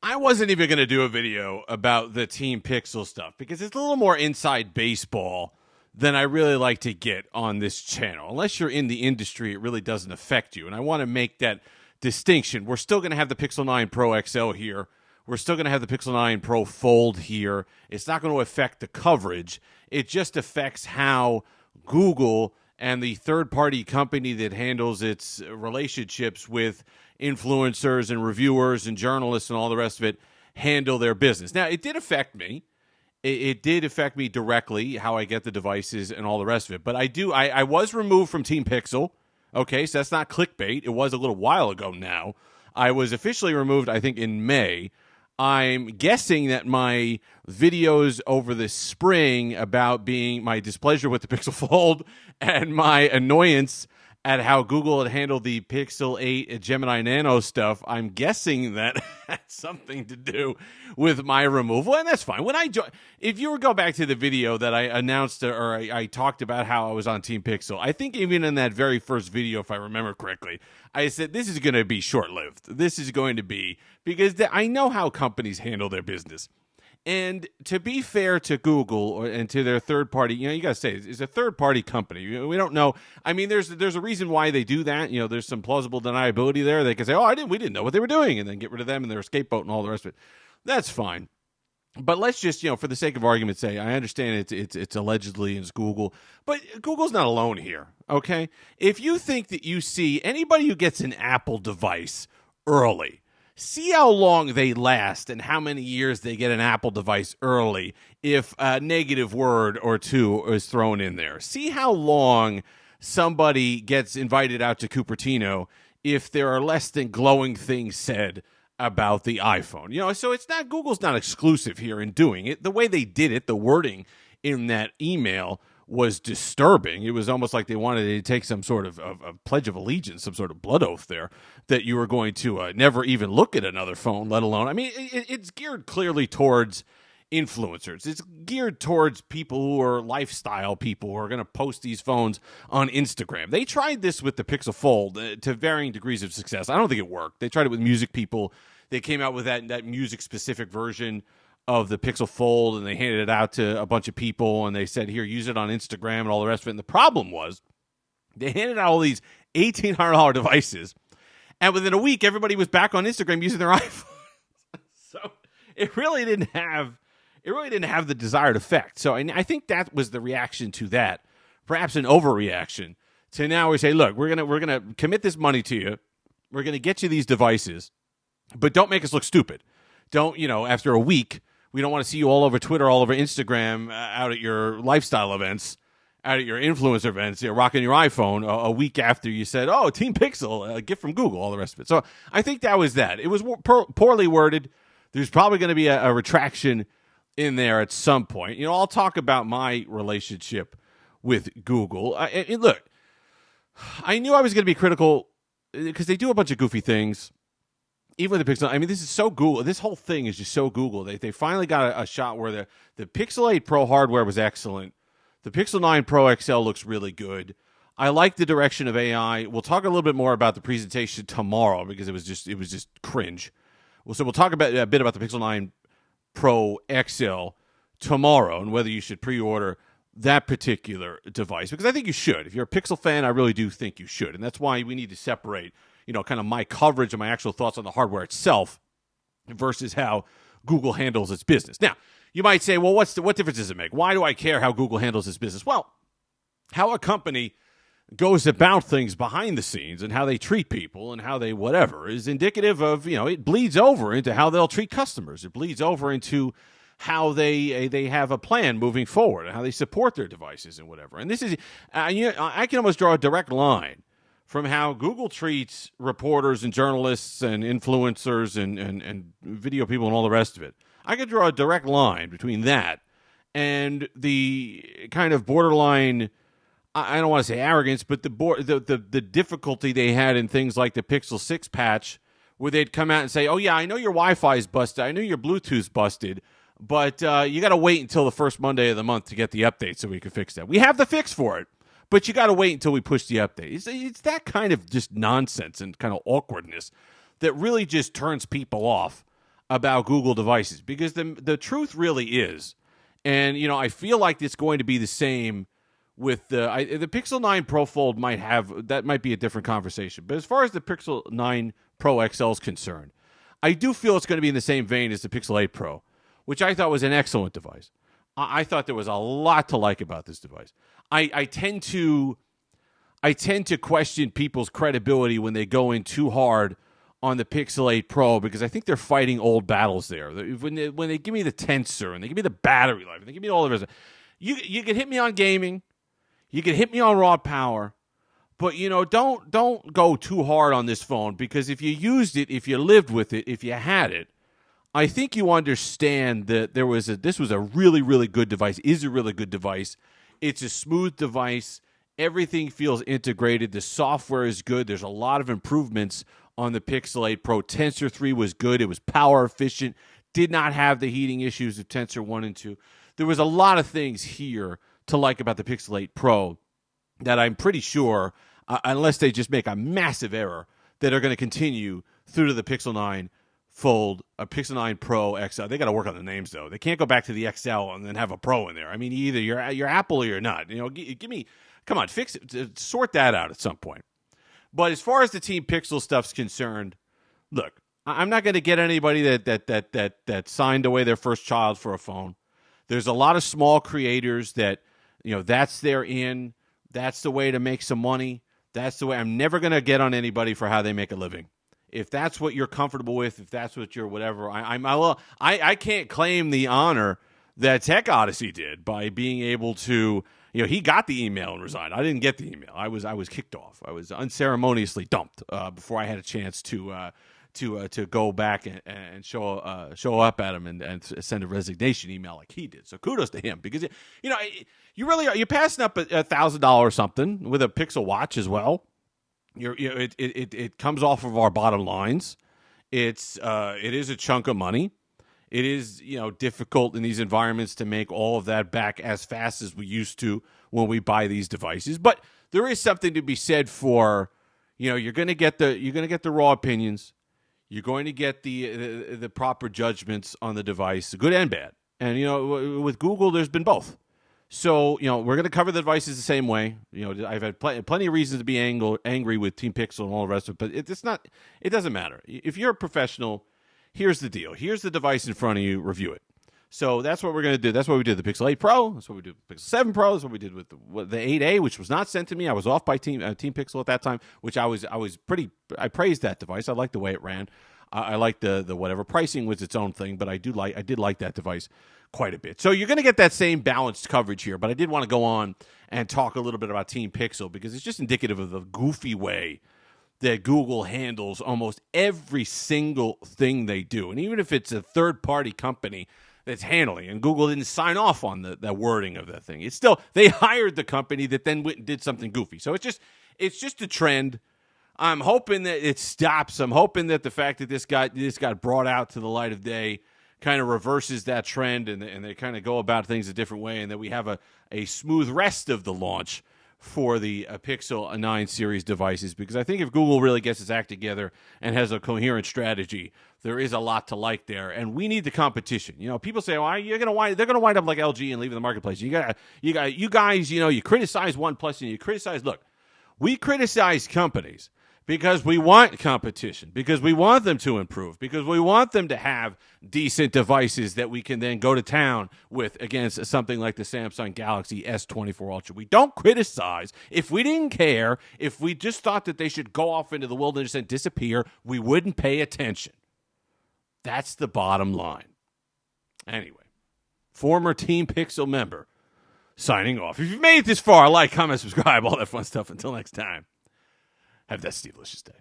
I wasn't even going to do a video about the Team Pixel stuff because it's a little more inside baseball than I really like to get on this channel. Unless you're in the industry, it really doesn't affect you. And I want to make that distinction. We're still going to have the Pixel 9 Pro XL here. We're still going to have the Pixel 9 Pro Fold here. It's not going to affect the coverage. It just affects how Google and the third-party company that handles its relationships with influencers and reviewers and journalists and all the rest of it handle their business. Now, it did affect me. It did affect me directly, how I get the devices and all the rest of it. But I was removed from Team Pixel. Okay, so that's not clickbait. It was a little while ago now. I was officially removed, I think, in May. I'm guessing that my videos over the spring about being my displeasure with the Pixel Fold and my annoyance at how Google had handled the Pixel 8 Gemini Nano stuff, I'm guessing that had something to do with my removal, and that's fine. If you go back to the video that I announced or I talked about how I was on Team Pixel, I think even in that very first video, if I remember correctly, I said this is going to be short-lived. This is going to be, because I know how companies handle their business. And to be fair to Google and to their third party, you got to say it's a third party company. We don't know. I mean, there's a reason why they do that. There's some plausible deniability there. They can say, we didn't know what they were doing, and then get rid of them and their scapegoat and all the rest of it. That's fine. But let's just, for the sake of argument, say I understand it's allegedly it's Google, but Google's not alone here. Okay, if you think that you see anybody who gets an Apple device early, see how long they last and how many years they get an Apple device early if a negative word or two is thrown in there. See how long somebody gets invited out to Cupertino if there are less than glowing things said about the iPhone. So it's not, Google's not exclusive here in doing it. The way they did it, the wording in that email was disturbing. It was almost like they wanted to take some sort of pledge of allegiance, some sort of blood oath there, that you were going to never even look at another phone, let alone, it's geared clearly towards influencers. It's geared towards people who are lifestyle people who are going to post these phones on Instagram. They tried this with the Pixel Fold to varying degrees of success. I don't think it worked. They tried it with music people. They came out with that music-specific version of the Pixel Fold, and they handed it out to a bunch of people, and they said, here, use it on Instagram and all the rest of it. And the problem was they handed out all these $1,800 devices, and within a week, everybody was back on Instagram using their iPhone. So it really didn't have the desired effect. So I think that was the reaction to that, perhaps an overreaction to now we say, look, we're gonna commit this money to you. We're gonna get you these devices, but don't make us look stupid. Don't, after a week, we don't want to see you all over Twitter, all over Instagram, out at your lifestyle events, out at your influencer events, rocking your iPhone a week after you said, oh, Team Pixel, a gift from Google, all the rest of it. So I think that was that. It was poorly worded. There's probably going to be a retraction in there at some point. I'll talk about my relationship with Google. Look, I knew I was going to be critical because they do a bunch of goofy things. Even with the Pixel, this is so Google. This whole thing is just so Google. They finally got a shot where the Pixel 8 Pro hardware was excellent. The Pixel 9 Pro XL looks really good. I like the direction of AI. We'll talk a little bit more about the presentation tomorrow because it was just cringe. So we'll talk a bit about the Pixel 9 Pro XL tomorrow and whether you should pre-order that particular device, because I think you should. If you're a Pixel fan, I really do think you should, and that's why we need to separate kind of my coverage and my actual thoughts on the hardware itself versus how Google handles its business. Now, you might say, well, what difference does it make? Why do I care how Google handles its business? Well, how a company goes about things behind the scenes and how they treat people and how they whatever is indicative of, it bleeds over into how they'll treat customers. It bleeds over into how they have a plan moving forward and how they support their devices and whatever. And this is, I can almost draw a direct line from how Google treats reporters and journalists and influencers and video people and all the rest of it. I could draw a direct line between that and the kind of borderline, I don't want to say arrogance, but the difficulty they had in things like the Pixel 6 patch, where they'd come out and say, oh yeah, I know your Wi-Fi is busted, I know your Bluetooth's busted, but you got to wait until the first Monday of the month to get the update so we can fix that. We have the fix for it, but you got to wait until we push the update. It's that kind of just nonsense and kind of awkwardness that really just turns people off about Google devices, because the truth really is, and I feel like it's going to be the same with the Pixel 9 Pro Fold. Might be a different conversation, but as far as the Pixel 9 Pro XL is concerned, I do feel it's going to be in the same vein as the Pixel 8 Pro, which I thought was an excellent device. I thought there was a lot to like about this device. I tend to question people's credibility when they go in too hard on the Pixel 8 Pro, because I think they're fighting old battles there. When they give me the tensor and they give me the battery life and they give me all the rest, you can hit me on gaming, you can hit me on raw power, but don't go too hard on this phone, because if you used it, if you lived with it, if you had it, I think you understand that this was a really, really good device. Is a really good device. It's a smooth device. Everything feels integrated. The software is good. There's a lot of improvements on the Pixel 8 Pro. Tensor 3 was good. It was power efficient. Did not have the heating issues of Tensor 1 and 2. There was a lot of things here to like about the Pixel 8 Pro that I'm pretty sure, unless they just make a massive error, that are going to continue through to the Pixel 9 Fold, a Pixel 9 Pro XL. They got to work on the names, though. They can't go back to the XL and then have a Pro in there. I mean, either you're Apple or you're not. Give me, come on, fix it, sort that out at some point. But as far as the TeamPixel stuff's concerned, look, I'm not going to get anybody that signed away their first child for a phone. There's a lot of small creators that, that's their in. That's the way to make some money. That's the way. I'm never going to get on anybody for how they make a living. If that's what you're comfortable with, if that's what you're whatever, I can't claim the honor that Tech Odyssey did by being able to, he got the email and resigned. I didn't get the email. I was kicked off. I was unceremoniously dumped before I had a chance to go back and show up at him and send a resignation email like he did. So kudos to him, because you're passing up $1,000 or something with a Pixel Watch as well. It comes off of our bottom lines. It is a chunk of money. It is difficult in these environments to make all of that back as fast as we used to when we buy these devices. But there is something to be said for you're going to get the raw opinions. You're going to get the proper judgments on the device, good and bad. And with Google, there's been both. So, we're going to cover the devices the same way. I've had plenty of reasons to be angry with TeamPixel and all the rest of it, but it doesn't matter. If you're a professional, here's the deal. Here's the device in front of you. Review it. So that's what we're going to do. That's what we did with the Pixel 8 Pro. That's what we did with the Pixel 7 Pro. That's what we did with the 8A, which was not sent to me. I was off by TeamPixel at that time, which I praised that device. I liked the way it ran. I liked the whatever. Pricing was its own thing, but I did like that device quite a bit. So you're going to get that same balanced coverage here, but I did want to go on and talk a little bit about TeamPixel, because it's just indicative of the goofy way that Google handles almost every single thing they do. And even if it's a third-party company that's handling, and Google didn't sign off on the wording of that thing, it's still, they hired the company that then went and did something goofy. So it's just a trend. I'm hoping that it stops. I'm hoping that the fact that this got brought out to the light of day kind of reverses that trend, and they kind of go about things a different way, and that we have a smooth rest of the launch for the Pixel 9 series devices. Because I think if Google really gets its act together and has a coherent strategy, there is a lot to like there, and we need the competition. People say, "Well, they're going to wind up like LG and leave the marketplace." You guys, you criticize OnePlus and you criticize. Look, we criticize companies because we want competition, because we want them to improve, because we want them to have decent devices that we can then go to town with against something like the Samsung Galaxy S24 Ultra. We don't criticize. If we didn't care, if we just thought that they should go off into the wilderness and disappear, we wouldn't pay attention. That's the bottom line. Anyway, former TeamPixel member signing off. If you've made it this far, like, comment, subscribe, all that fun stuff. Until next time. Have that Steve-licious day.